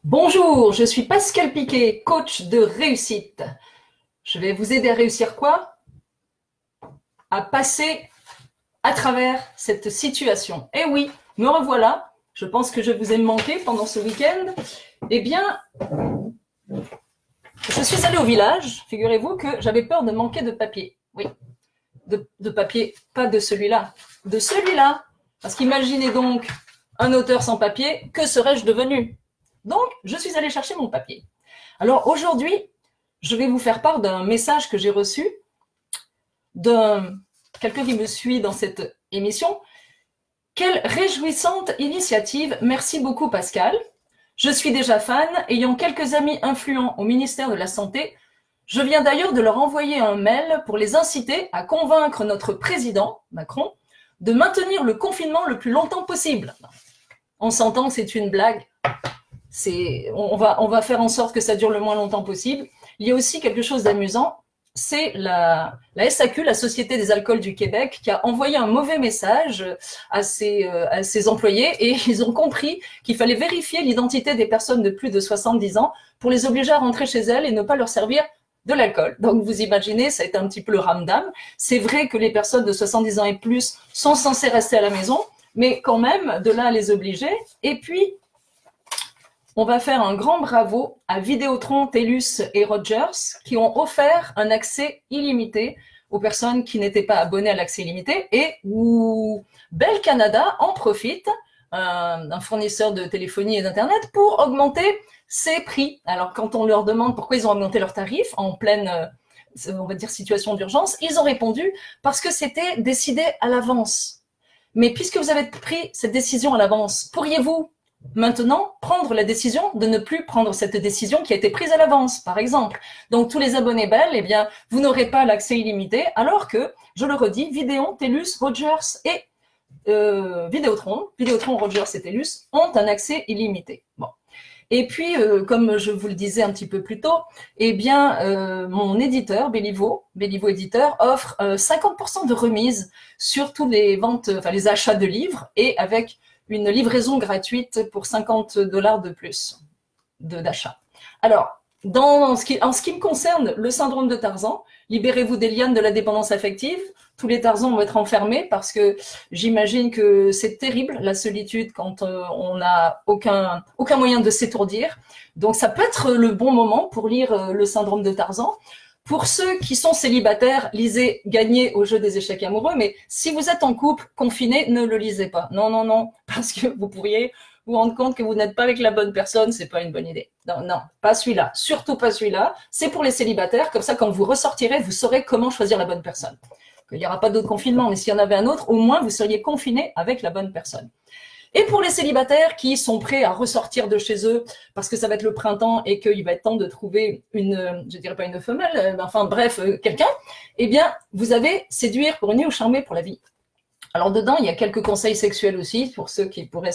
Bonjour, je suis Pascal Piquet, coach de réussite. Je vais vous aider à réussir quoi? À passer à travers cette situation. Eh oui, me revoilà. Je pense que je vous ai manqué pendant ce week-end. Eh bien, je suis allée au village. Figurez-vous que j'avais peur de manquer de papier. Oui, de papier, pas de celui-là. De celui-là. Parce qu'imaginez donc un auteur sans papier, que serais-je devenu? Donc, je suis allée chercher mon papier. Alors aujourd'hui, je vais vous faire part d'un message que j'ai reçu de quelqu'un qui me suit dans cette émission. Quelle réjouissante initiative. Merci beaucoup Pascal. Je suis déjà fan, ayant quelques amis influents au ministère de la Santé. Je viens d'ailleurs de leur envoyer un mail pour les inciter à convaincre notre président, Macron, de maintenir le confinement le plus longtemps possible. On s'entend que c'est une blague. On va faire en sorte que ça dure le moins longtemps possible. Il y a aussi quelque chose d'amusant, c'est la SAQ, la Société des alcools du Québec, qui a envoyé un mauvais message à ses employés et ils ont compris qu'il fallait vérifier l'identité des personnes de plus de 70 ans pour les obliger à rentrer chez elles et ne pas leur servir de l'alcool. Donc vous imaginez, ça a été un petit peu le ramdam. C'est vrai que les personnes de 70 ans et plus sont censées rester à la maison, mais quand même, de là à les obliger. Et puis, on va faire un grand bravo à Vidéotron, TELUS et Rogers qui ont offert un accès illimité aux personnes qui n'étaient pas abonnées à l'accès illimité et où Bell Canada en profite, un fournisseur de téléphonie et d'internet, pour augmenter ses prix. Alors quand on leur demande pourquoi ils ont augmenté leurs tarifs en pleine, on va dire, situation d'urgence, ils ont répondu parce que c'était décidé à l'avance. Mais puisque vous avez pris cette décision à l'avance, pourriez-vous maintenant prendre la décision de ne plus prendre cette décision qui a été prise à l'avance, par exemple? Donc tous les abonnés Bell, eh bien, vous n'aurez pas l'accès illimité, alors que, je le redis, Vidéon, TELUS, Rogers et Vidéotron, Rogers et TELUS ont un accès illimité. Bon. Et puis, comme je vous le disais un petit peu plus tôt, eh bien, mon éditeur, Béliveau Éditeur, offre 50% de remise sur tous les ventes, enfin les achats de livres, et avec une livraison gratuite pour $50 de plus d'achat. Alors, en ce qui me concerne, le syndrome de Tarzan, libérez-vous des lianes de la dépendance affective. Tous les Tarzans vont être enfermés parce que j'imagine que c'est terrible, la solitude, quand on n'a aucun moyen de s'étourdir. Donc, ça peut être le bon moment pour lire le syndrome de Tarzan. Pour ceux qui sont célibataires, lisez Gagner au jeu des échecs amoureux, mais si vous êtes en couple, confiné, ne le lisez pas. Non, non, non, parce que vous pourriez vous rendre compte que vous n'êtes pas avec la bonne personne, c'est pas une bonne idée. Non, non, pas celui-là, surtout pas celui-là. C'est pour les célibataires, comme ça, quand vous ressortirez, vous saurez comment choisir la bonne personne. Il n'y aura pas d'autre confinement, mais s'il y en avait un autre, au moins, vous seriez confiné avec la bonne personne. Et pour les célibataires qui sont prêts à ressortir de chez eux parce que ça va être le printemps et qu'il va être temps de trouver une, je dirais pas une femelle, mais enfin bref, quelqu'un, eh bien, vous avez Séduire pour une ou Charmer pour la vie. Alors dedans, il y a quelques conseils sexuels aussi pour ceux qui pourraient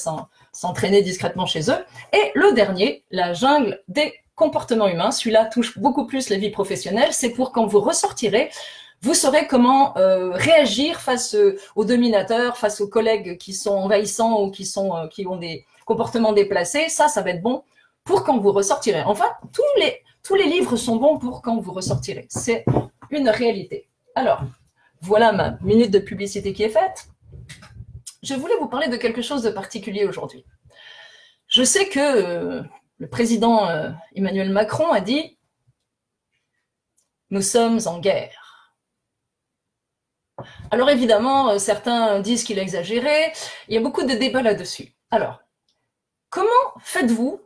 s'entraîner discrètement chez eux. Et le dernier, La jungle des comportements humains. Celui-là touche beaucoup plus la vie professionnelle. C'est pour quand vous ressortirez, vous saurez comment réagir face aux dominateurs, face aux collègues qui sont envahissants ou qui ont des comportements déplacés. Ça va être bon pour quand vous ressortirez. Enfin, tous les livres sont bons pour quand vous ressortirez. C'est une réalité. Alors, voilà ma minute de publicité qui est faite. Je voulais vous parler de quelque chose de particulier aujourd'hui. Je sais que le président Emmanuel Macron a dit « Nous sommes en guerre ». Alors évidemment, certains disent qu'il a exagéré. Il y a beaucoup de débats là-dessus. Alors, comment faites-vous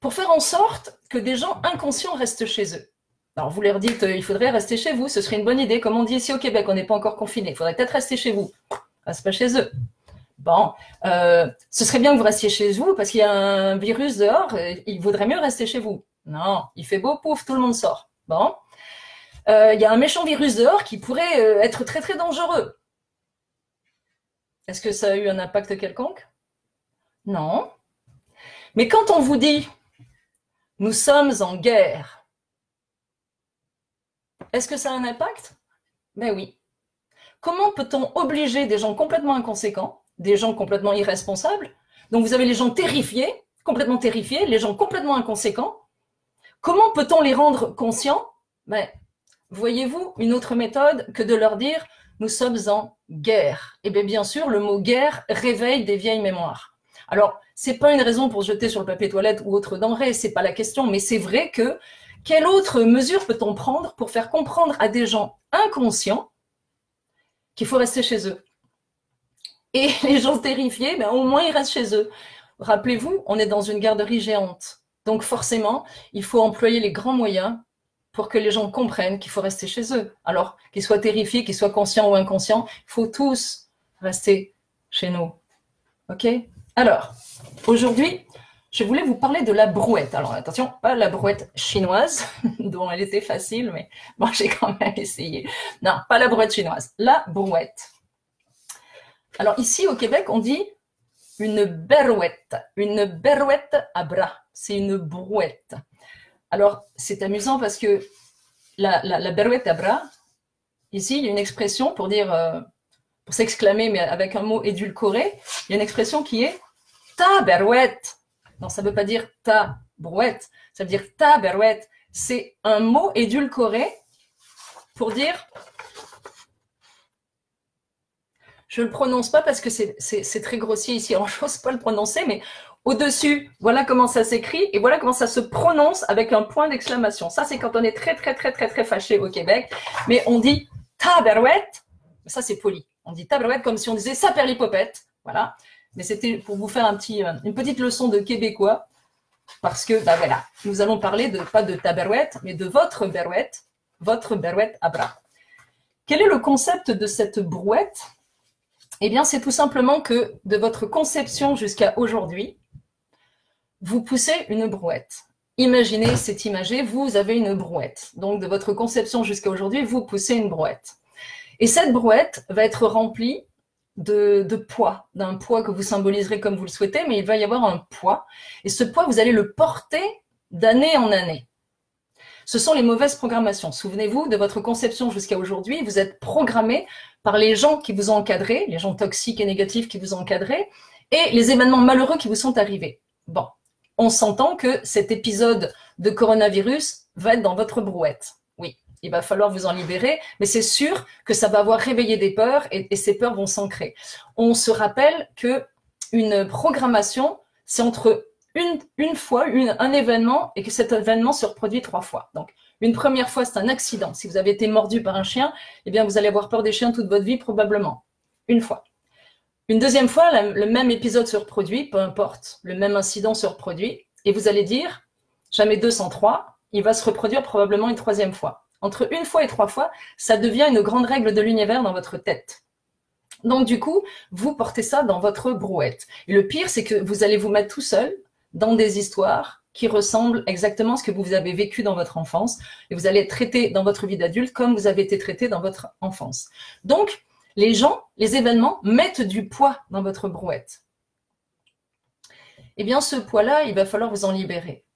pour faire en sorte que des gens inconscients restent chez eux? Alors vous leur dites, il faudrait rester chez vous, ce serait une bonne idée. Comme on dit ici au Québec, on n'est pas encore confiné, il faudrait peut-être rester chez vous. Reste pas chez eux. Bon, ce serait bien que vous restiez chez vous parce qu'il y a un virus dehors, il vaudrait mieux rester chez vous. Non, il fait beau, pouf, tout le monde sort. Bon, il y a un méchant virus dehors qui pourrait être très très dangereux. Est-ce que ça a eu un impact quelconque? Non. Mais quand on vous dit, nous sommes en guerre, est-ce que ça a un impact? Ben oui. Comment peut-on obliger des gens complètement inconséquents, des gens complètement irresponsables, donc vous avez les gens terrifiés, complètement terrifiés, les gens complètement inconséquents. Comment peut-on les rendre conscients? Ben, voyez-vous une autre méthode que de leur dire « nous sommes en guerre ». Et bien sûr, le mot « guerre » réveille des vieilles mémoires. Alors, c'est pas une raison pour se jeter sur le papier toilette ou autre denrée, c'est pas la question, mais c'est vrai que quelle autre mesure peut-on prendre pour faire comprendre à des gens inconscients qu'il faut rester chez eux? Et les gens terrifiés, ben, au moins ils restent chez eux. Rappelez-vous, on est dans une garderie géante. Donc forcément, il faut employer les grands moyens pour que les gens comprennent qu'il faut rester chez eux. Alors, qu'ils soient terrifiés, qu'ils soient conscients ou inconscients, il faut tous rester chez nous. OK? Alors, aujourd'hui, je voulais vous parler de la brouette. Alors attention, pas la brouette chinoise, dont elle était facile, mais bon, j'ai quand même essayé. Non, pas la brouette chinoise, la brouette. Alors ici, au Québec, on dit une berouette à bras. C'est une brouette. Alors, c'est amusant parce que la berouette à bras, ici, il y a une expression pour dire, pour s'exclamer, mais avec un mot édulcoré, il y a une expression qui est ta berouette. Non, ça ne veut pas dire ta brouette, ça veut dire ta berouette. C'est un mot édulcoré pour dire, je ne le prononce pas parce que c'est très grossier ici, alors je n'ose pas le prononcer, mais au-dessus, voilà comment ça s'écrit et voilà comment ça se prononce avec un point d'exclamation. Ça, c'est quand on est très fâché au Québec, mais on dit tabarouette, ça c'est poli. On dit tabarouette comme si on disait ça perlipopette, voilà. Mais c'était pour vous faire une petite leçon de québécois, parce que, bah voilà, nous allons parler pas de tabarouette, mais de votre berouette à bras. Quel est le concept de cette brouette? Eh bien, c'est tout simplement que de votre conception jusqu'à aujourd'hui, vous poussez une brouette. Imaginez, c'est imagé, vous avez une brouette. Donc, de votre conception jusqu'à aujourd'hui, vous poussez une brouette. Et cette brouette va être remplie de poids, d'un poids que vous symboliserez comme vous le souhaitez, mais il va y avoir un poids. Et ce poids, vous allez le porter d'année en année. Ce sont les mauvaises programmations. Souvenez-vous, de votre conception jusqu'à aujourd'hui, vous êtes programmé par les gens qui vous ont encadré, les gens toxiques et négatifs qui vous ont encadré, et les événements malheureux qui vous sont arrivés. Bon, on s'entend que cet épisode de coronavirus va être dans votre brouette. Oui, il va falloir vous en libérer, mais c'est sûr que ça va avoir réveillé des peurs et ces peurs vont s'ancrer. On se rappelle que une programmation, c'est entre une fois, un événement, et que cet événement se reproduit 3 fois. Donc, une première fois, c'est un accident. Si vous avez été mordu par un chien, eh bien, vous allez avoir peur des chiens toute votre vie, probablement. Une fois. Une deuxième fois, le même épisode se reproduit, peu importe, le même incident se reproduit, et vous allez dire, jamais 203, il va se reproduire probablement une 3e fois. Entre une fois et 3 fois, ça devient une grande règle de l'univers dans votre tête. Donc, du coup, vous portez ça dans votre brouette. Et le pire, c'est que vous allez vous mettre tout seul dans des histoires qui ressemblent exactement à ce que vous avez vécu dans votre enfance, et vous allez être traité dans votre vie d'adulte comme vous avez été traité dans votre enfance. Donc, les gens, les événements mettent du poids dans votre brouette. Eh bien, ce poids-là, il va falloir vous en libérer.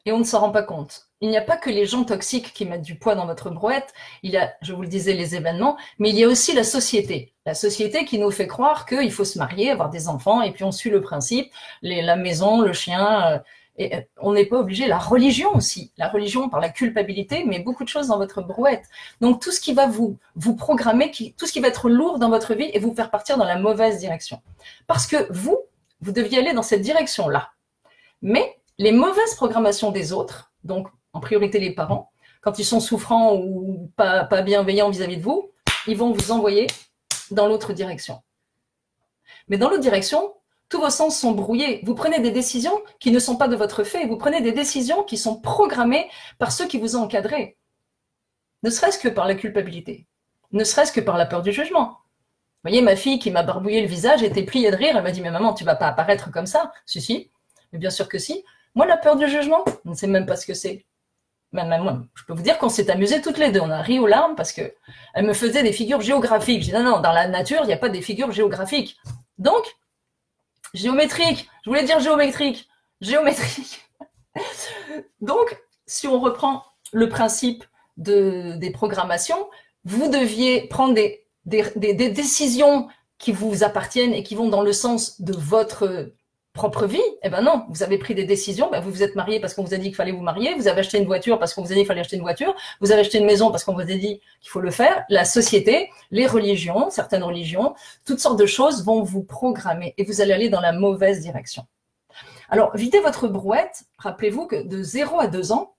Et on ne s'en rend pas compte. Il n'y a pas que les gens toxiques qui mettent du poids dans votre brouette, il y a, je vous le disais, les événements, mais il y a aussi la société. La société qui nous fait croire qu'il faut se marier, avoir des enfants, et puis on suit le principe, la maison, le chien, et on n'est pas obligé. La religion aussi, la religion par la culpabilité, mais beaucoup de choses dans votre brouette. Donc tout ce qui va vous programmer, tout ce qui va être lourd dans votre vie et vous faire partir dans la mauvaise direction. Parce que vous deviez aller dans cette direction-là. Mais les mauvaises programmations des autres, donc en priorité les parents, quand ils sont souffrants ou pas bienveillants vis-à-vis de vous, ils vont vous envoyer dans l'autre direction. Mais dans l'autre direction, tous vos sens sont brouillés. Vous prenez des décisions qui ne sont pas de votre fait. Vous prenez des décisions qui sont programmées par ceux qui vous ont encadré. Ne serait-ce que par la culpabilité. Ne serait-ce que par la peur du jugement. Vous voyez, ma fille qui m'a barbouillé le visage était pliée de rire. Elle m'a dit, mais maman, tu vas pas apparaître comme ça. Si, si. Mais bien sûr que si. Moi, la peur du jugement, je ne sais même pas ce que c'est. Moi, je peux vous dire qu'on s'est amusés toutes les deux. On a ri aux larmes parce que elle me faisait des figures géographiques. J'ai dit, non, dans la nature, il n'y a pas des figures géographiques. Donc, géométrique. Je voulais dire géométrique. Géométrique. Donc, si on reprend le principe des programmations, vous deviez prendre des décisions qui vous appartiennent et qui vont dans le sens de votre propre vie. Eh ben non, vous avez pris des décisions, ben vous vous êtes marié parce qu'on vous a dit qu'il fallait vous marier, vous avez acheté une voiture parce qu'on vous a dit qu'il fallait acheter une voiture, vous avez acheté une maison parce qu'on vous a dit qu'il faut le faire. La société, les religions, certaines religions, toutes sortes de choses vont vous programmer et vous allez aller dans la mauvaise direction. Alors, videz votre brouette. Rappelez-vous que de 0 à 2 ans,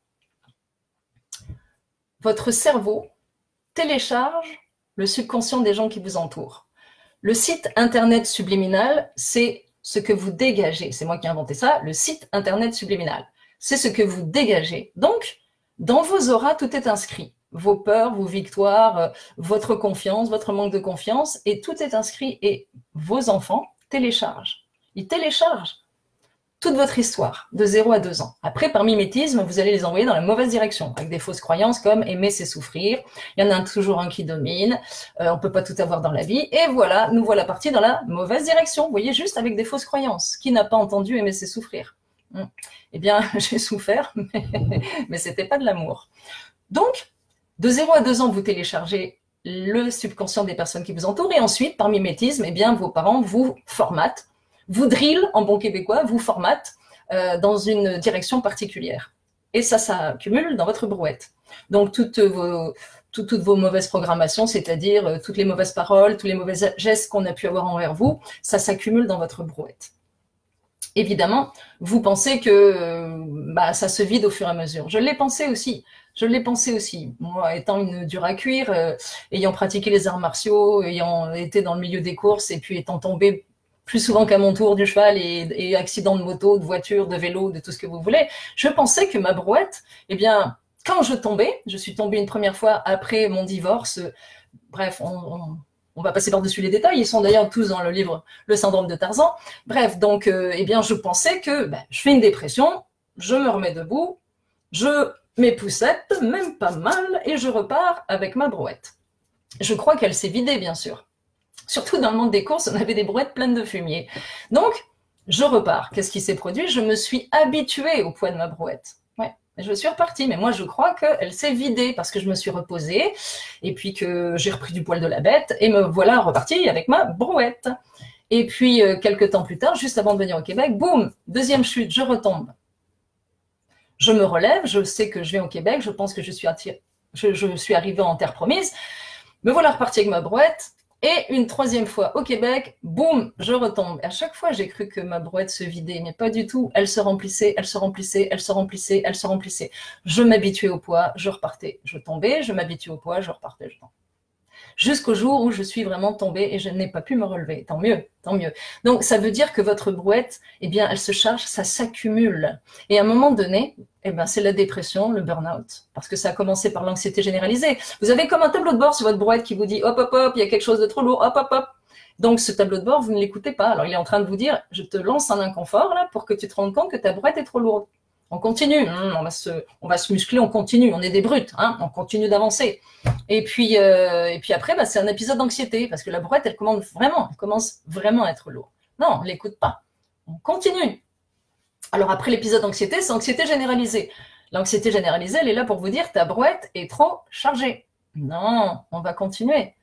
votre cerveau télécharge le subconscient des gens qui vous entourent. Le site internet subliminal, c'est ce que vous dégagez. C'est moi qui ai inventé ça, le site internet subliminal. C'est ce que vous dégagez. Donc, dans vos auras, tout est inscrit. Vos peurs, vos victoires, votre confiance, votre manque de confiance, et tout est inscrit. Et vos enfants téléchargent. Ils téléchargent toute votre histoire, de 0 à 2 ans. Après, par mimétisme, vous allez les envoyer dans la mauvaise direction, avec des fausses croyances comme aimer c'est souffrir, il y en a toujours un qui domine, on peut pas tout avoir dans la vie, et voilà, nous voilà partis dans la mauvaise direction, vous voyez, juste avec des fausses croyances. Qui n'a pas entendu aimer c'est souffrir? Eh bien, j'ai souffert, mais c'était pas de l'amour. Donc, de 0 à 2 ans, vous téléchargez le subconscient des personnes qui vous entourent, et ensuite, par mimétisme, eh bien, vos parents vous formatent, vous drill, en bon québécois, vous formate dans une direction particulière. Et ça accumule dans votre brouette. Donc, toutes vos mauvaises programmations, c'est-à-dire toutes les mauvaises paroles, tous les mauvais gestes qu'on a pu avoir envers vous, ça s'accumule dans votre brouette. Évidemment, vous pensez que ça se vide au fur et à mesure. Je l'ai pensé aussi. Moi, étant une dure à cuire, ayant pratiqué les arts martiaux, ayant été dans le milieu des courses et puis étant tombée plus souvent qu'à mon tour du cheval et accident de moto, de voiture, de vélo, de tout ce que vous voulez, je pensais que ma brouette, eh bien, quand je suis tombée une première fois après mon divorce, bref, on va passer par-dessus les détails, ils sont d'ailleurs tous dans le livre Le syndrome de Tarzan. Bref, donc, eh bien, je pensais que je fais une dépression, je me remets debout, je m'époussette, même pas mal, et je repars avec ma brouette. Je crois qu'elle s'est vidée, bien sûr. Surtout dans le monde des courses, on avait des brouettes pleines de fumier. Donc, je repars. Qu'est-ce qui s'est produit? Je me suis habituée au poids de ma brouette. Ouais, je suis repartie, mais moi, je crois qu'elle s'est vidée parce que je me suis reposée et puis que j'ai repris du poil de la bête et me voilà repartie avec ma brouette. Et puis, quelques temps plus tard, juste avant de venir au Québec, boum, deuxième chute, je retombe. Je me relève, je sais que je vais au Québec, je pense que je suis arrivée en terre promise. Me voilà repartie avec ma brouette. Et une troisième fois au Québec, boum, je retombe. Et à chaque fois, j'ai cru que ma brouette se vidait, mais pas du tout. Elle se remplissait, elle se remplissait, elle se remplissait, elle se remplissait. Je m'habituais au poids, je repartais. Je tombais, je m'habituais au poids, je repartais, je tombais. Jusqu'au jour où je suis vraiment tombée et je n'ai pas pu me relever. Tant mieux, tant mieux. Donc, ça veut dire que votre brouette, eh bien, elle se charge, ça s'accumule. Et à un moment donné, eh ben, c'est la dépression, le burn-out. Parce que ça a commencé par l'anxiété généralisée. Vous avez comme un tableau de bord sur votre brouette qui vous dit hop, hop, hop, il y a quelque chose de trop lourd, hop, hop, hop. Donc, ce tableau de bord, vous ne l'écoutez pas. Alors, il est en train de vous dire, je te lance un inconfort, là, pour que tu te rendes compte que ta brouette est trop lourde. On continue, on va se muscler, on continue, on est des brutes, hein, on continue d'avancer. Et puis après, c'est un épisode d'anxiété, parce que la brouette, elle commence vraiment à être lourde. Non, on l'écoute pas. On continue. Alors après l'épisode d'anxiété, c'est anxiété généralisée. L'anxiété généralisée, elle est là pour vous dire ta brouette est trop chargée. Non, on va continuer.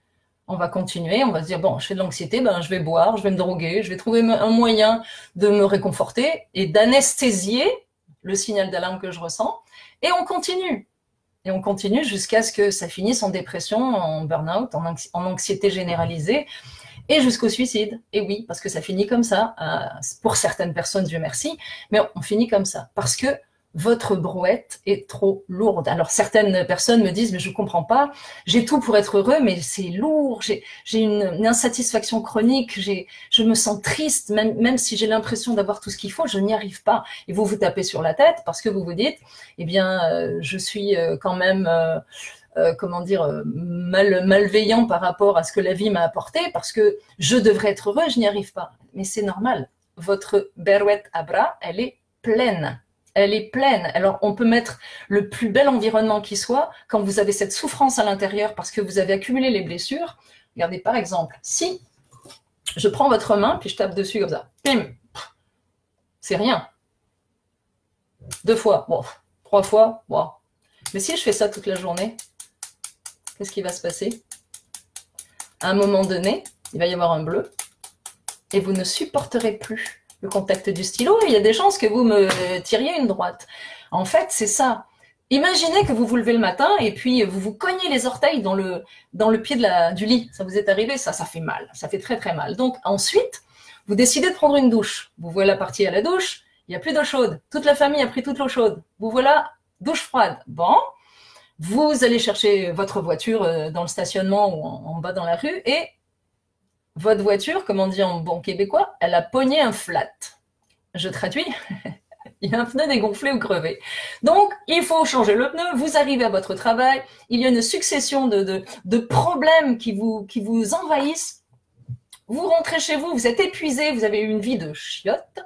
On va se dire, bon, je fais de l'anxiété, je vais boire, je vais me droguer, je vais trouver un moyen de me réconforter et d'anesthésier le signal d'alarme que je ressens. Et on continue. Et on continue jusqu'à ce que ça finisse en dépression, en burn-out, en anxiété généralisée et jusqu'au suicide. Et oui, parce que ça finit comme ça. Pour certaines personnes, Dieu merci, mais on finit comme ça. Parce que votre brouette est trop lourde. Alors certaines personnes me disent, mais je comprends pas, j'ai tout pour être heureux, mais c'est lourd, j'ai une insatisfaction chronique, je me sens triste, même si j'ai l'impression d'avoir tout ce qu'il faut, je n'y arrive pas. Et vous vous tapez sur la tête parce que vous vous dites, eh bien, je suis quand même... malveillant par rapport à ce que la vie m'a apporté, parce que je devrais être heureux, je n'y arrive pas. Mais c'est normal. Votre brouette à bras, elle est pleine. Elle est pleine. Alors, on peut mettre le plus bel environnement qui soit, quand vous avez cette souffrance à l'intérieur parce que vous avez accumulé les blessures. Regardez, par exemple, si je prends votre main, puis je tape dessus comme ça, pim, c'est rien. 2 fois, bon, 3 fois, bon. Mais si je fais ça toute la journée, qu'est-ce qui va se passer? À un moment donné, il va y avoir un bleu et vous ne supporterez plus le contact du stylo, il y a des chances que vous me tiriez une droite. En fait, c'est ça. Imaginez que vous vous levez le matin et puis vous vous cognez les orteils dans le pied du lit. Ça vous est arrivé? Ça fait mal. Ça fait très très mal. Donc ensuite, vous décidez de prendre une douche. Vous voilà parti à la douche, il n'y a plus d'eau chaude. Toute la famille a pris toute l'eau chaude. Vous voilà, douche froide. Bon, vous allez chercher votre voiture dans le stationnement ou en bas dans la rue et votre voiture, comme on dit en bon québécois, elle a pogné un flat. Je traduis. Il y a un pneu dégonflé ou crevé. Donc, il faut changer le pneu. Vous arrivez à votre travail. Il y a une succession de problèmes qui vous envahissent. Vous rentrez chez vous, vous êtes épuisé, vous avez eu une vie de chiotte.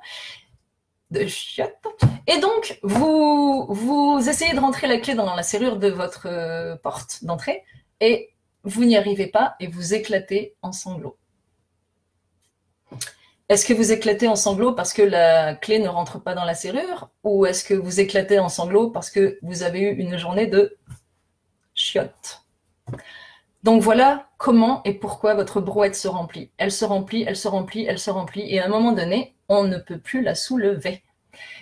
Et donc, vous essayez de rentrer la clé dans la serrure de votre porte d'entrée et vous n'y arrivez pas et vous éclatez en sanglots. Est-ce que vous éclatez en sanglots parce que la clé ne rentre pas dans la serrure ou est-ce que vous éclatez en sanglots parce que vous avez eu une journée de chiottes? Donc voilà comment et pourquoi votre brouette se remplit. Elle se remplit, elle se remplit, elle se remplit et à un moment donné, on ne peut plus la soulever.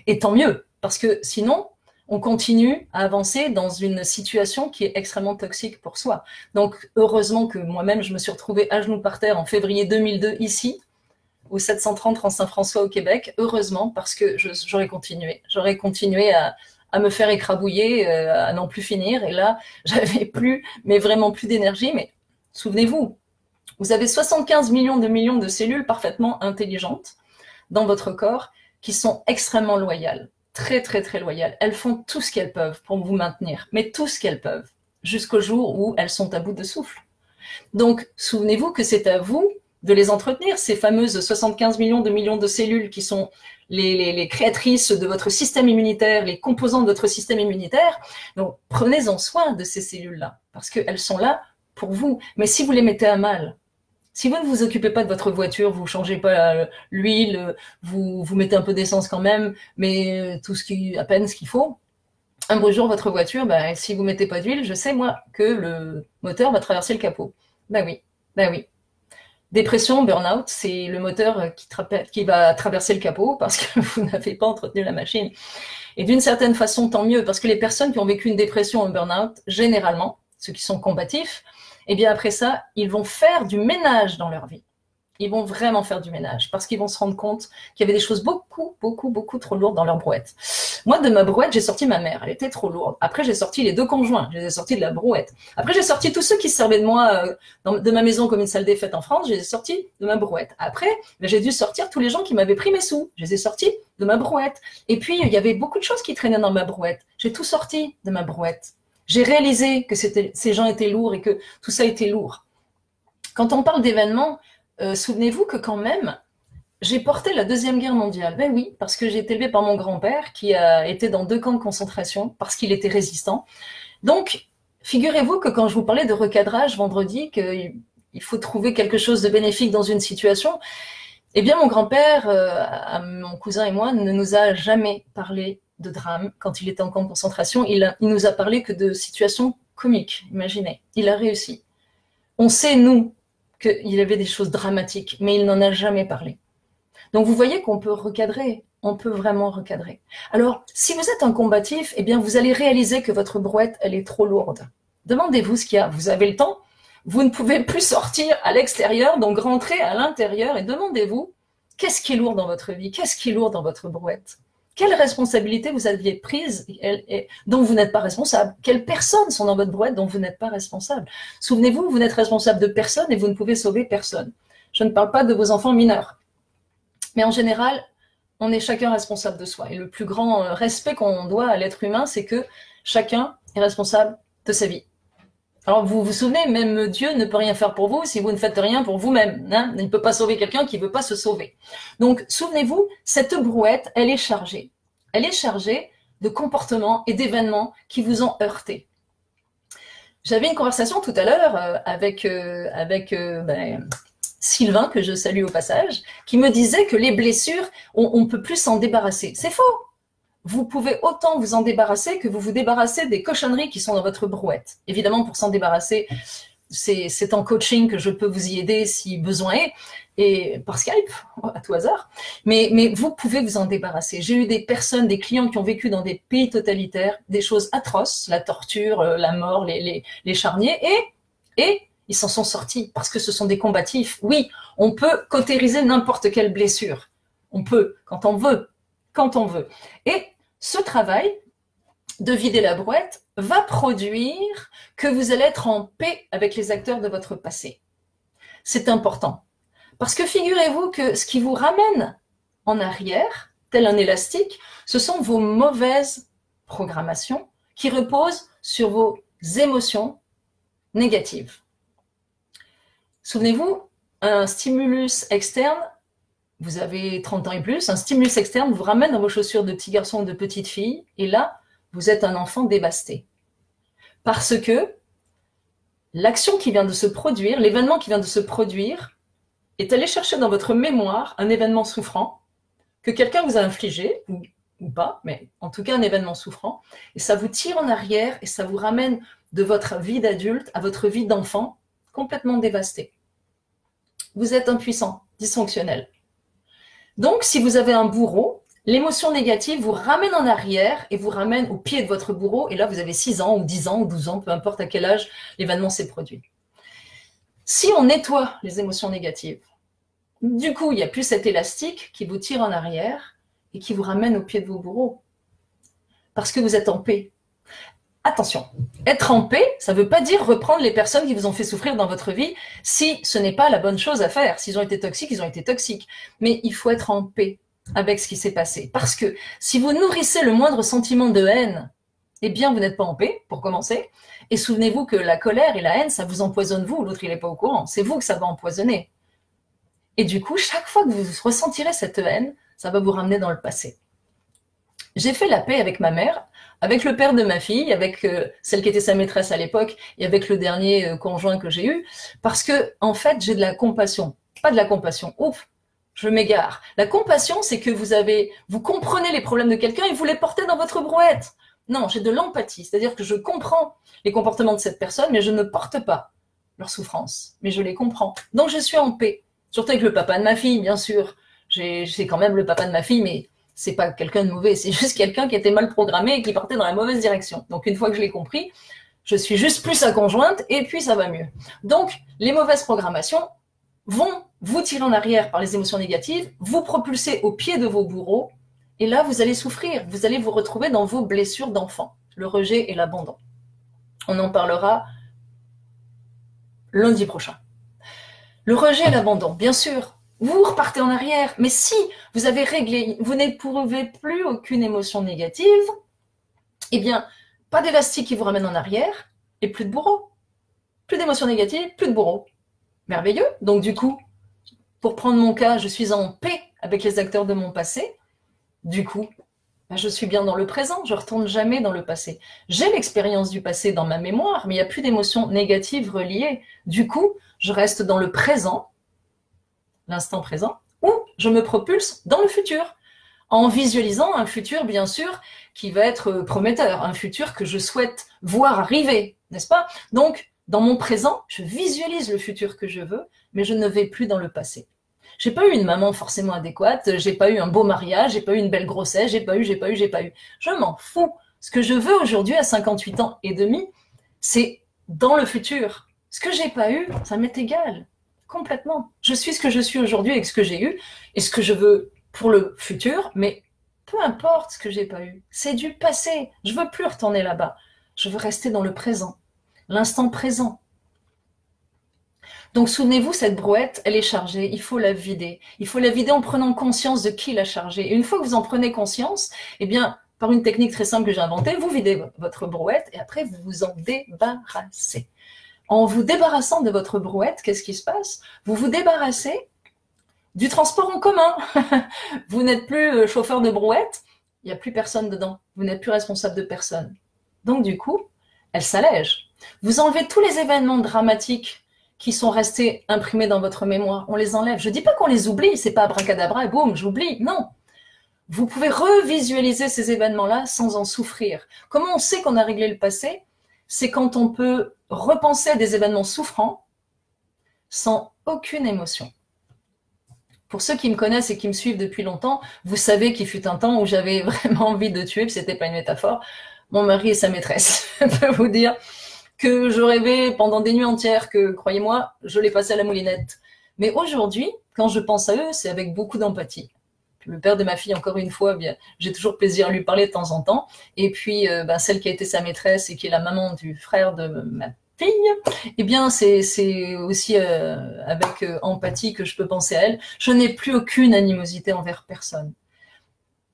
Et tant mieux, parce que sinon, on continue à avancer dans une situation qui est extrêmement toxique pour soi. Donc heureusement que moi-même, je me suis retrouvée à genoux par terre en février 2002 ici, au 730 en Saint-François au Québec, heureusement, parce que j'aurais continué. J'aurais continué à me faire écrabouiller, à n'en plus finir. Et là, j'avais plus, mais vraiment plus d'énergie. Mais souvenez-vous, vous avez 75 millions de cellules parfaitement intelligentes dans votre corps qui sont extrêmement loyales, très, très, très loyales. Elles font tout ce qu'elles peuvent pour vous maintenir, mais tout ce qu'elles peuvent, jusqu'au jour où elles sont à bout de souffle. Donc, souvenez-vous que c'est à vous de les entretenir, ces fameuses 75 millions de cellules qui sont les créatrices de votre système immunitaire, les composants de votre système immunitaire. Donc, prenez-en soin de ces cellules-là, parce qu'elles sont là pour vous. Mais si vous les mettez à mal, si vous ne vous occupez pas de votre voiture, vous changez pas l'huile, vous mettez un peu d'essence quand même, mais à peine ce qu'il faut, un beau jour, votre voiture, si vous mettez pas d'huile, je sais, moi, que le moteur va traverser le capot. Ben oui. Dépression, burn-out, c'est le moteur qui va traverser le capot parce que vous n'avez pas entretenu la machine. Et d'une certaine façon, tant mieux, parce que les personnes qui ont vécu une dépression ou un burn-out, généralement, ceux qui sont combatifs, et bien après ça, ils vont faire du ménage dans leur vie. Ils vont vraiment faire du ménage parce qu'ils vont se rendre compte qu'il y avait des choses beaucoup trop lourdes dans leur brouette. Moi, de ma brouette, j'ai sorti ma mère. Elle était trop lourde. Après, j'ai sorti les deux conjoints. Je les ai sortis de la brouette. Après, j'ai sorti tous ceux qui se servaient de moi de ma maison comme une salle des fêtes en France. Je les ai sortis de ma brouette. Après, j'ai dû sortir tous les gens qui m'avaient pris mes sous. Je les ai sortis de ma brouette. Et puis, il y avait beaucoup de choses qui traînaient dans ma brouette. J'ai tout sorti de ma brouette. J'ai réalisé que ces gens étaient lourds et que tout ça était lourd. Quand on parle d'événements, souvenez-vous que quand même, j'ai porté la Deuxième Guerre mondiale. Ben oui, parce que j'ai été élevée par mon grand-père qui a été dans 2 camps de concentration parce qu'il était résistant. Donc, figurez-vous que quand je vous parlais de recadrage vendredi, qu'il faut trouver quelque chose de bénéfique dans une situation, eh bien mon grand-père, mon cousin et moi, ne nous a jamais parlé de drame quand il était en camp de concentration. Il nous a parlé que de situations comiques, imaginez. Il a réussi. On sait, nous, qu'il y avait des choses dramatiques, mais il n'en a jamais parlé. Donc vous voyez qu'on peut recadrer, on peut vraiment recadrer. Alors, si vous êtes un combatif, eh bien vous allez réaliser que votre brouette, elle est trop lourde. Demandez-vous ce qu'il y a, vous avez le temps, vous ne pouvez plus sortir à l'extérieur, donc rentrez à l'intérieur et demandez-vous, qu'est-ce qui est lourd dans votre vie, qu'est-ce qui est lourd dans votre brouette? Quelle responsabilité vous aviez prise dont vous n'êtes pas responsable? Quelles personnes sont dans votre brouette dont vous n'êtes pas responsable? Souvenez-vous, vous n'êtes responsable de personne et vous ne pouvez sauver personne. Je ne parle pas de vos enfants mineurs. Mais en général, on est chacun responsable de soi. Et le plus grand respect qu'on doit à l'être humain, c'est que chacun est responsable de sa vie. Alors vous vous souvenez, même Dieu ne peut rien faire pour vous si vous ne faites rien pour vous-même. Hein, il ne peut pas sauver quelqu'un qui ne veut pas se sauver. Donc souvenez-vous, cette brouette, elle est chargée. Elle est chargée de comportements et d'événements qui vous ont heurté. J'avais une conversation tout à l'heure avec Sylvain, que je salue au passage, qui me disait que les blessures, on ne peut plus s'en débarrasser. C'est faux. Vous pouvez autant vous en débarrasser que vous vous débarrassez des cochonneries qui sont dans votre brouette. Évidemment, pour s'en débarrasser, c'est en coaching que je peux vous y aider si besoin est. et par Skype, à tout hasard, mais vous pouvez vous en débarrasser. J'ai eu des personnes, des clients qui ont vécu dans des pays totalitaires, des choses atroces, la torture, la mort, les charniers, et ils s'en sont sortis parce que ce sont des combatifs. Oui, on peut cautériser n'importe quelle blessure. On peut, quand on veut. Quand on veut. Et ce travail de vider la brouette va produire que vous allez être en paix avec les acteurs de votre passé. C'est important. Parce que figurez-vous que ce qui vous ramène en arrière, tel un élastique, ce sont vos mauvaises programmations qui reposent sur vos émotions négatives. Souvenez-vous, un stimulus externe, vous avez 30 ans et plus, un stimulus externe vous ramène dans vos chaussures de petit garçon ou de petite fille, et là, vous êtes un enfant dévasté. Parce que l'action qui vient de se produire, l'événement qui vient de se produire, est allé chercher dans votre mémoire un événement souffrant que quelqu'un vous a infligé, ou pas, mais en tout cas un événement souffrant, et ça vous tire en arrière et ça vous ramène de votre vie d'adulte à votre vie d'enfant complètement dévastée. Vous êtes impuissant, dysfonctionnel. Donc, si vous avez un bourreau, l'émotion négative vous ramène en arrière et vous ramène au pied de votre bourreau, et là vous avez 6 ans ou 10 ans ou 12 ans, peu importe à quel âge l'événement s'est produit. Si on nettoie les émotions négatives, du coup, il n'y a plus cet élastique qui vous tire en arrière et qui vous ramène au pied de vos bourreaux. Parce que vous êtes en paix. Attention, être en paix, ça ne veut pas dire reprendre les personnes qui vous ont fait souffrir dans votre vie si ce n'est pas la bonne chose à faire. S'ils ont été toxiques, ils ont été toxiques. Mais il faut être en paix avec ce qui s'est passé. Parce que si vous nourrissez le moindre sentiment de haine, eh bien, vous n'êtes pas en paix, pour commencer. Et souvenez-vous que la colère et la haine, ça vous empoisonne vous, l'autre il n'est pas au courant. C'est vous que ça va empoisonner. Et du coup, chaque fois que vous ressentirez cette haine, ça va vous ramener dans le passé. J'ai fait la paix avec ma mère, avec le père de ma fille, avec celle qui était sa maîtresse à l'époque, et avec le dernier conjoint que j'ai eu, parce que, en fait, j'ai de la compassion. Pas de la compassion, ouf, je m'égare. La compassion, c'est que vous comprenez les problèmes de quelqu'un et vous les portez dans votre brouette. Non, j'ai de l'empathie, c'est-à-dire que je comprends les comportements de cette personne, mais je ne porte pas leur souffrance, mais je les comprends. Donc, je suis en paix. Surtout avec le papa de ma fille, bien sûr. C'est quand même le papa de ma fille, mais c'est pas quelqu'un de mauvais, c'est juste quelqu'un qui était mal programmé et qui partait dans la mauvaise direction. Donc, une fois que je l'ai compris, je suis juste plus sa conjointe et puis ça va mieux. Donc, les mauvaises programmations vont vous tirer en arrière par les émotions négatives, vous propulser au pied de vos bourreaux, et là, vous allez souffrir. Vous allez vous retrouver dans vos blessures d'enfant, le rejet et l'abandon. On en parlera lundi prochain. Le rejet et l'abandon, bien sûr, vous repartez en arrière, mais si vous avez réglé, vous n'éprouvez plus aucune émotion négative, eh bien, pas d'élastique qui vous ramène en arrière et plus de bourreau. Plus d'émotions négatives, plus de bourreau. Merveilleux. Donc du coup, pour prendre mon cas, je suis en paix avec les acteurs de mon passé. Du coup, je suis bien dans le présent, je ne retourne jamais dans le passé. J'ai l'expérience du passé dans ma mémoire, mais il n'y a plus d'émotions négatives reliées. Du coup, je reste dans le présent, l'instant présent, ou je me propulse dans le futur, en visualisant un futur, bien sûr, qui va être prometteur, un futur que je souhaite voir arriver, n'est-ce pas? Donc, dans mon présent, je visualise le futur que je veux, mais je ne vais plus dans le passé. J'ai pas eu une maman forcément adéquate, j'ai pas eu un beau mariage, j'ai pas eu une belle grossesse, j'ai pas eu. Je m'en fous. Ce que je veux aujourd'hui à 58 ans et demi, c'est dans le futur. Ce que j'ai pas eu, ça m'est égal. Complètement. Je suis ce que je suis aujourd'hui avec ce que j'ai eu et ce que je veux pour le futur, mais peu importe ce que j'ai pas eu. C'est du passé. Je veux plus retourner là-bas. Je veux rester dans le présent. L'instant présent. Donc souvenez-vous, cette brouette, elle est chargée, il faut la vider. Il faut la vider en prenant conscience de qui l'a chargée. Et une fois que vous en prenez conscience, eh bien, par une technique très simple que j'ai inventée, vous videz votre brouette et après vous vous en débarrassez. En vous débarrassant de votre brouette, qu'est-ce qui se passe? Vous vous débarrassez du transport en commun. Vous n'êtes plus chauffeur de brouette, il n'y a plus personne dedans. Vous n'êtes plus responsable de personne. Donc du coup, elle s'allège. Vous enlevez tous les événements dramatiques qui sont restés imprimés dans votre mémoire. On les enlève. Je ne dis pas qu'on les oublie, c'est pas abracadabra et boum, j'oublie. Non. Vous pouvez revisualiser ces événements-là sans en souffrir. Comment on sait qu'on a réglé le passé? C'est quand on peut repenser à des événements souffrants sans aucune émotion. Pour ceux qui me connaissent et qui me suivent depuis longtemps, vous savez qu'il fut un temps où j'avais vraiment envie de tuer, puis c'était pas une métaphore, mon mari et sa maîtresse. Je peux vous dire que je rêvais pendant des nuits entières que, croyez-moi, je les passais à la moulinette. Mais aujourd'hui, quand je pense à eux, c'est avec beaucoup d'empathie. Le père de ma fille, encore une fois, bien, j'ai toujours plaisir à lui parler de temps en temps. Et puis, celle qui a été sa maîtresse et qui est la maman du frère de ma fille, eh bien, c'est aussi avec empathie que je peux penser à elle. Je n'ai plus aucune animosité envers personne.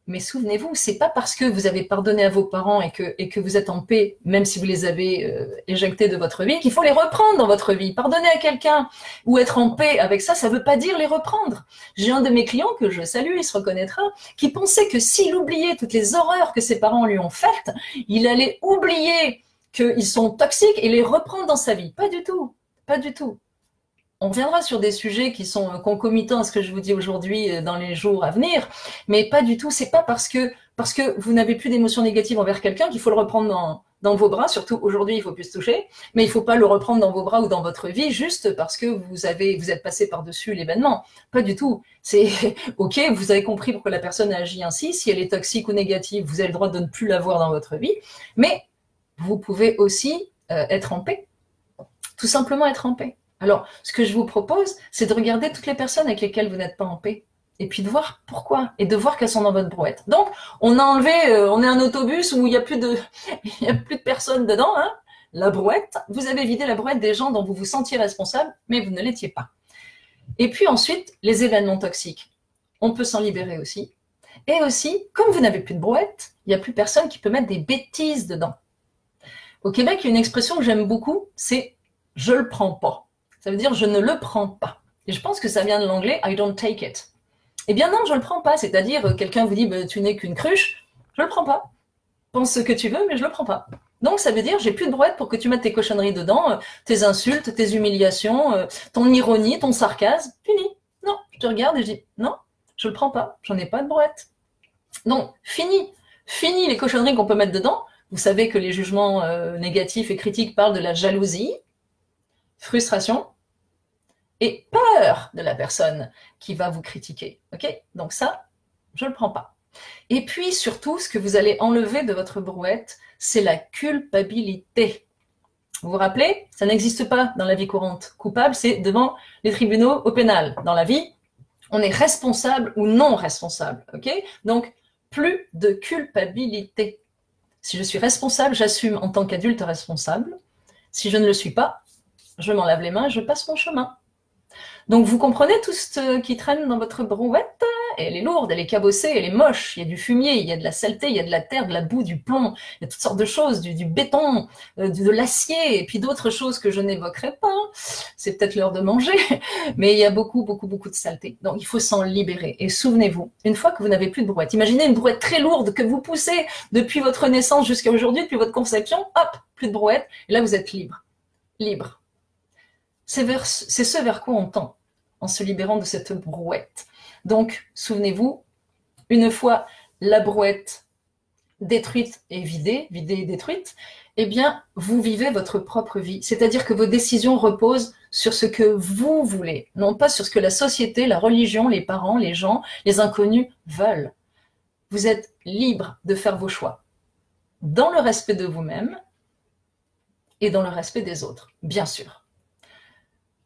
Mais souvenez-vous, c'est pas parce que vous avez pardonné à vos parents et que vous êtes en paix, même si vous les avez éjectés de votre vie, qu'il faut les reprendre dans votre vie. Pardonner à quelqu'un ou être en paix avec ça, ça veut pas dire les reprendre. J'ai un de mes clients que je salue, il se reconnaîtra, qui pensait que s'il oubliait toutes les horreurs que ses parents lui ont faites, il allait oublier qu'ils sont toxiques et les reprendre dans sa vie. Pas du tout, pas du tout. On reviendra sur des sujets qui sont concomitants à ce que je vous dis aujourd'hui dans les jours à venir, mais pas du tout. C'est pas parce que vous n'avez plus d'émotions négatives envers quelqu'un qu'il faut le reprendre dans vos bras. Surtout aujourd'hui, il faut plus se toucher, mais il faut pas le reprendre dans vos bras ou dans votre vie juste parce que vous êtes passé par-dessus l'événement. Pas du tout. C'est ok, vous avez compris pourquoi la personne a agi ainsi. Si elle est toxique ou négative, vous avez le droit de ne plus la voir dans votre vie, mais vous pouvez aussi être en paix. Tout simplement être en paix. Alors, ce que je vous propose, c'est de regarder toutes les personnes avec lesquelles vous n'êtes pas en paix. Et puis de voir pourquoi. Et de voir qu'elles sont dans votre brouette. Donc, on a enlevé, on est un autobus où il n'y a plus de personnes dedans, hein. La brouette, vous avez vidé la brouette des gens dont vous vous sentiez responsable, mais vous ne l'étiez pas. Et puis ensuite, les événements toxiques. On peut s'en libérer aussi. Et aussi, comme vous n'avez plus de brouette, il n'y a plus personne qui peut mettre des bêtises dedans. Au Québec, il y a une expression que j'aime beaucoup, c'est « je le prends pas ». Ça veut dire « je ne le prends pas ». Et je pense que ça vient de l'anglais « I don't take it ». Eh bien non, je ne le prends pas. C'est-à-dire, quelqu'un vous dit bah, « tu n'es qu'une cruche », je ne le prends pas. Pense ce que tu veux, mais je ne le prends pas. Donc ça veut dire « j'ai plus de brouette pour que tu mettes tes cochonneries dedans, tes insultes, tes humiliations, ton ironie, ton sarcasme, fini. Non, je te regarde et je dis « non, je ne le prends pas, j'en ai pas de brouette ». Donc, fini les cochonneries qu'on peut mettre dedans. Vous savez que les jugements négatifs et critiques parlent de la jalousie, frustration, et peur de la personne qui va vous critiquer. Ok? Donc ça, je ne le prends pas. Et puis surtout, ce que vous allez enlever de votre brouette, c'est la culpabilité. Vous vous rappelez? Ça n'existe pas dans la vie courante. Coupable, c'est devant les tribunaux au pénal. Dans la vie, on est responsable ou non responsable. Ok? Donc, plus de culpabilité. Si je suis responsable, j'assume en tant qu'adulte responsable. Si je ne le suis pas, je m'en lave les mains et je passe mon chemin. Donc, vous comprenez tout ce qui traîne dans votre brouette? Elle est lourde, elle est cabossée, elle est moche. Il y a du fumier, il y a de la saleté, il y a de la terre, de la boue, du plomb. Il y a toutes sortes de choses, du béton, de l'acier, et puis d'autres choses que je n'évoquerai pas. C'est peut-être l'heure de manger, mais il y a beaucoup de saleté. Donc, il faut s'en libérer. Et souvenez-vous, une fois que vous n'avez plus de brouette, imaginez une brouette très lourde que vous poussez depuis votre naissance jusqu'à aujourd'hui, depuis votre conception, hop, plus de brouette, et là, vous êtes libre. Libre. C'est ce vers quoi on tend en se libérant de cette brouette. Donc, souvenez-vous, une fois la brouette détruite et vidée et détruite, eh bien, vous vivez votre propre vie. C'est-à-dire que vos décisions reposent sur ce que vous voulez, non pas sur ce que la société, la religion, les parents, les gens, les inconnus veulent. Vous êtes libre de faire vos choix, dans le respect de vous-même et dans le respect des autres, bien sûr.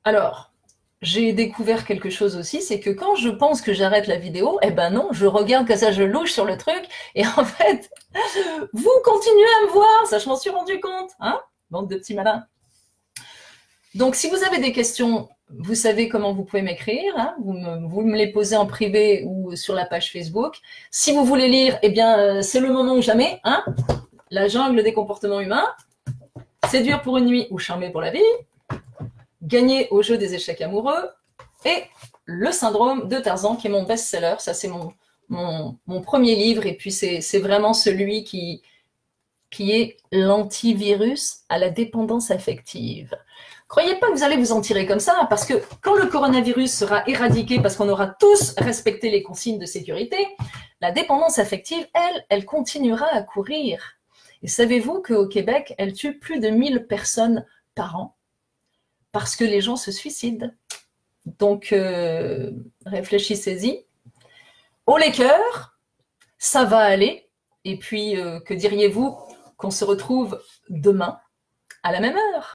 Alors, j'ai découvert quelque chose aussi, c'est que quand je pense que j'arrête la vidéo, eh ben non, je regarde que ça, je louche sur le truc, et en fait, vous continuez à me voir, ça je m'en suis rendu compte, hein, bande de petits malins. Donc, si vous avez des questions, vous savez comment vous pouvez m'écrire, hein, vous me les posez en privé ou sur la page Facebook. Si vous voulez lire, eh bien, c'est le moment ou jamais, hein, La jungle des comportements humains, Séduire pour une nuit ou charmer pour la vie, Gagner au jeu des échecs amoureux et Le syndrome de Tarzan, qui est mon best-seller. Ça, c'est mon premier livre, et puis c'est vraiment celui qui est l'antivirus à la dépendance affective. Croyez pas que vous allez vous en tirer comme ça, parce que quand le coronavirus sera éradiqué, parce qu'on aura tous respecté les consignes de sécurité, la dépendance affective, elle continuera à courir. Et savez-vous qu'au Québec, elle tue plus de 1000 personnes par an parce que les gens se suicident. Donc, réfléchissez-y. Haut les cœurs, ça va aller. Et puis, que diriez-vous qu'on se retrouve demain à la même heure?